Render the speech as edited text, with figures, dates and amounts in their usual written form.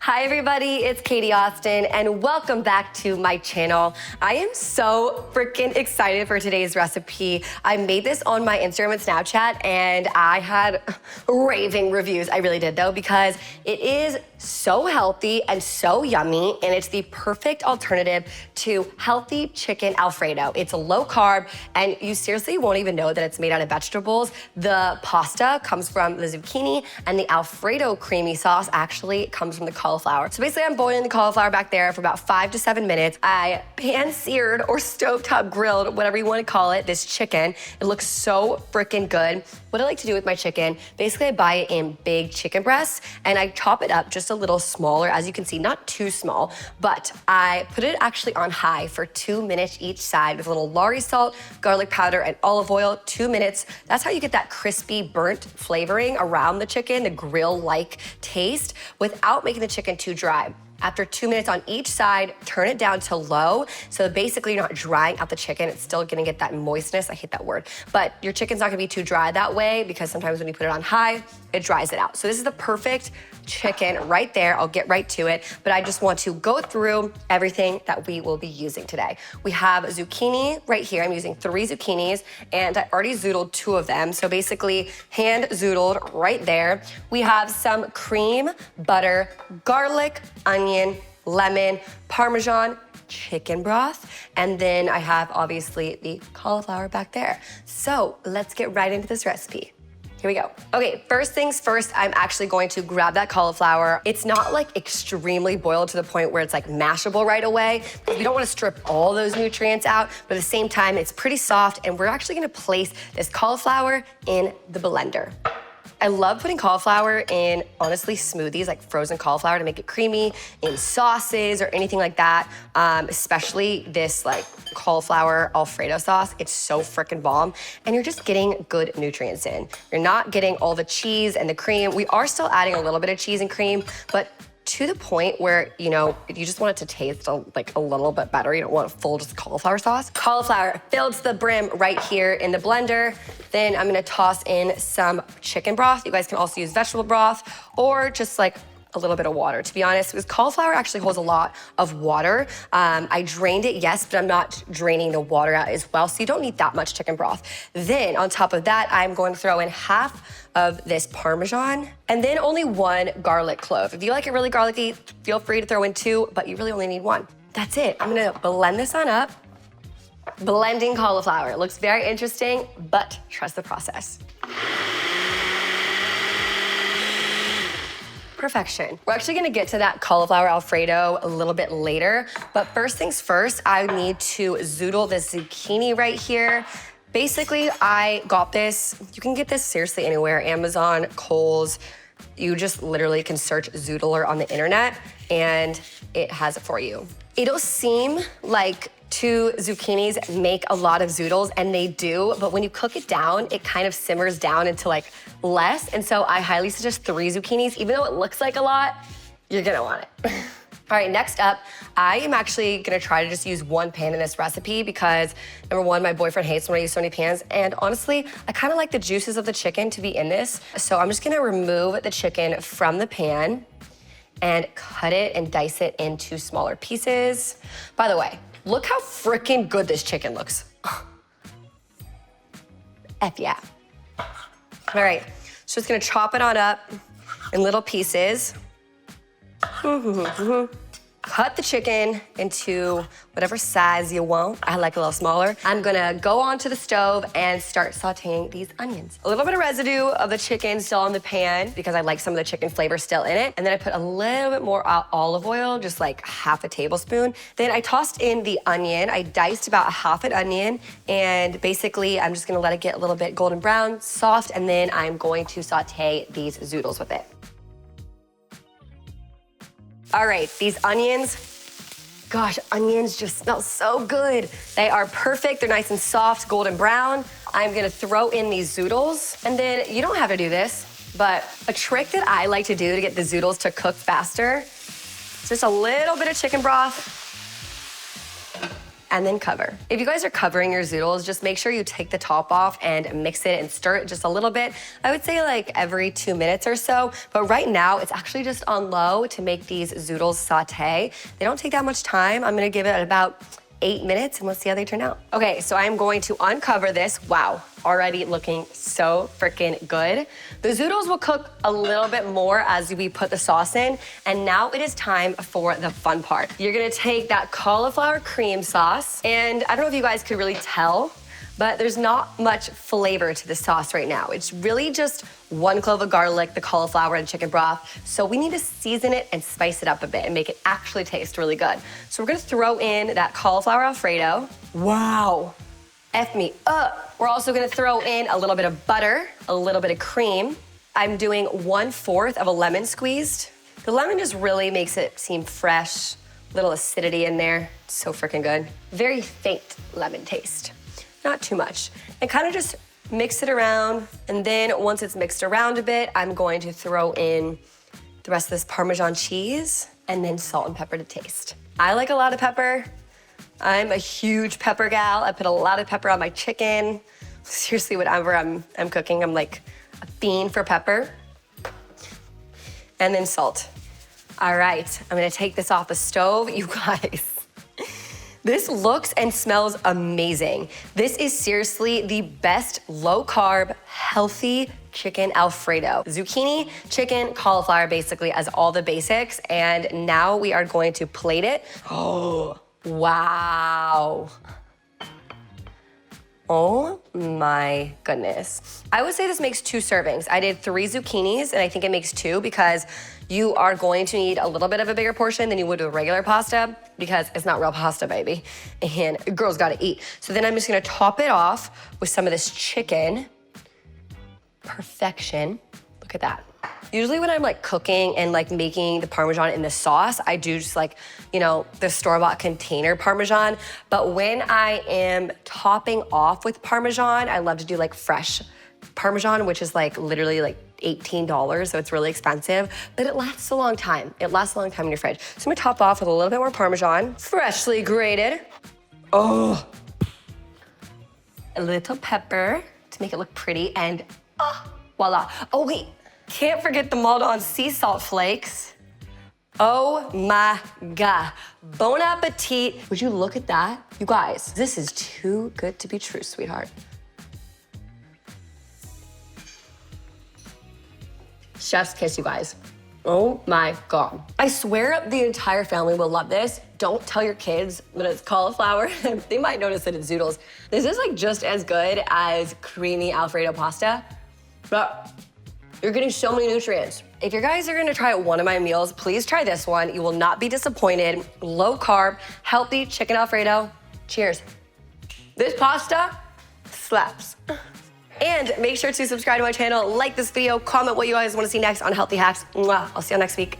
Hi everybody, it's Katie Austin and welcome back to my channel. I am so freaking excited for today's recipe. I made this on my Instagram and Snapchat and I had raving reviews. I really did though, because it is so healthy and so yummy, and it's the perfect alternative to healthy chicken Alfredo. It's low carb and you seriously won't even know that it's made out of vegetables. The pasta comes from the zucchini and the Alfredo creamy sauce actually comes from the cauliflower. So basically I'm boiling the cauliflower back there for about 5 to 7 minutes. I pan-seared or stovetop grilled, whatever you want to call it, this chicken. It looks so freaking good. What I like to do with my chicken, basically I buy it in big chicken breasts and I chop it up just a little smaller, as you can see, not too small, but I put it actually on high for 2 minutes each side with a little Lari salt, garlic powder, and olive oil, 2 minutes. That's how you get that crispy, burnt flavoring around the chicken, the grill-like taste, without making the chicken too dry. After 2 minutes on each side, turn it down to low. So basically you're not drying out the chicken. It's still gonna get that moistness. I hate that word. But your chicken's not gonna be too dry that way, because sometimes when you put it on high, it dries it out. So this is the perfect chicken right there. I'll get right to it, but I just want to go through everything that we will be using today. We have zucchini right here. I'm using 3 zucchinis and I already zoodled 2 of them. So basically hand zoodled right there. We have some cream, butter, garlic, onion, lemon, Parmesan, chicken broth, and then I have obviously the cauliflower back there. So let's get right into this recipe. Here we go. Okay, first things first, I'm actually going to grab that cauliflower. It's not like extremely boiled to the point where it's like mashable right away. We don't want to strip all those nutrients out, but at the same time, it's pretty soft, and we're actually gonna place this cauliflower in the blender. I love putting cauliflower in, honestly, smoothies, like frozen cauliflower, to make it creamy, in sauces or anything like that, especially this like cauliflower Alfredo sauce. It's so freaking bomb, and you're just getting good nutrients in. You're not getting all the cheese and the cream. We are still adding a little bit of cheese and cream, but to the point where, you know, you just want it to taste like a little bit better. You don't want a full just cauliflower sauce. Cauliflower filled to the brim right here in the blender. Then I'm gonna toss in some chicken broth. You guys can also use vegetable broth or just like a little bit of water, to be honest, because cauliflower actually holds a lot of water. I drained it, yes, but I'm not draining the water out as well, so you don't need that much chicken broth. Then on top of that, I'm going to throw in half of this Parmesan, and then only 1 garlic clove. If you like it really garlicky, feel free to throw in 2, but you really only need 1. That's it. I'm gonna blend this on up. Blending cauliflower. It looks very interesting, but trust the process. Perfection. We're actually gonna get to that cauliflower Alfredo a little bit later, but first things first, I need to zoodle this zucchini right here. Basically, I got this, you can get this seriously anywhere, Amazon, Kohl's, you just literally can search zoodler on the internet and it has it for you. It'll seem like 2 zucchinis make a lot of zoodles, and they do, but when you cook it down, it kind of simmers down into like less, and so I highly suggest 3 zucchinis. Even though it looks like a lot, you're gonna want it. All right, next up, I am actually gonna try to just use 1 pan in this recipe because, number 1, my boyfriend hates when I use so many pans, and honestly, I kinda like the juices of the chicken to be in this, so I'm just gonna remove the chicken from the pan and cut it and dice it into smaller pieces. By the way, look how freaking good this chicken looks. F yeah. All right, so just gonna chop it on up in little pieces. Cut the chicken into whatever size you want. I like a little smaller. I'm gonna go onto the stove and start sauteing these onions. A little bit of residue of the chicken still on the pan because I like some of the chicken flavor still in it. And then I put a little bit more olive oil, just like half a tablespoon. Then I tossed in the onion. I diced about half an onion, and basically I'm just gonna let it get a little bit golden brown, soft, and then I'm going to saute these zoodles with it. All right, these onions, gosh, onions just smell so good. They are perfect, they're nice and soft, golden brown. I'm gonna throw in these zoodles, and then you don't have to do this, but a trick that I like to do to get the zoodles to cook faster, is just a little bit of chicken broth, and then cover. If you guys are covering your zoodles, just make sure you take the top off and mix it and stir it just a little bit. I would say like every 2 minutes or so, but right now it's actually just on low to make these zoodles saute. They don't take that much time. I'm gonna give it about 8 minutes and let's see how they turn out. Okay, so I'm going to uncover this. Wow, already looking so freaking good. The zoodles will cook a little bit more as we put the sauce in, and now it is time for the fun part. You're gonna take that cauliflower cream sauce, and I don't know if you guys could really tell, but there's not much flavor to the sauce right now. It's really just 1 clove of garlic, the cauliflower, and chicken broth. So we need to season it and spice it up a bit and make it actually taste really good. So we're gonna throw in that cauliflower Alfredo. Wow, F me up. We're also gonna throw in a little bit of butter, a little bit of cream. I'm doing 1/4 of a lemon squeezed. The lemon just really makes it seem fresh, little acidity in there. So freaking good. Very faint lemon taste. Not too much. And kind of just mix it around. And then once it's mixed around a bit, I'm going to throw in the rest of this Parmesan cheese and then salt and pepper to taste. I like a lot of pepper. I'm a huge pepper gal. I put a lot of pepper on my chicken. Seriously, whatever I'm cooking, I'm like a fiend for pepper. And then salt. All right, I'm gonna take this off the stove. You guys, this looks and smells amazing. This is seriously the best low-carb, healthy chicken Alfredo. Zucchini, chicken, cauliflower, basically as all the basics. And now we are going to plate it. Oh, wow. Oh my goodness. I would say this makes 2 servings. I did 3 zucchinis, and I think it makes 2 because you are going to need a little bit of a bigger portion than you would with regular pasta because it's not real pasta, baby. And girls gotta eat. So then I'm just gonna top it off with some of this chicken. Perfection. Look at that. Usually when I'm like cooking and like making the Parmesan in the sauce, I do just like, you know, the store-bought container Parmesan. But when I am topping off with Parmesan, I love to do like fresh Parmesan, which is like literally like $18, so it's really expensive, but it lasts a long time. It lasts a long time in your fridge. So I'm gonna top off with a little bit more Parmesan, freshly grated. Oh, a little pepper to make it look pretty, and voila. Oh wait, can't forget the Maldon sea salt flakes. Oh my God, bon appetit. Would you look at that? You guys, this is too good to be true, sweetheart. Chef's kiss, you guys. Oh my God. I swear the entire family will love this. Don't tell your kids that it's cauliflower. They might notice that it's zoodles. This is like just as good as creamy Alfredo pasta, but you're getting so many nutrients. If you guys are gonna try one of my meals, please try this one. You will not be disappointed. Low carb, healthy chicken Alfredo. Cheers. This pasta slaps. And make sure to subscribe to my channel, like this video, comment what you guys want to see next on Healthy Hacks. Mwah. I'll see you next week.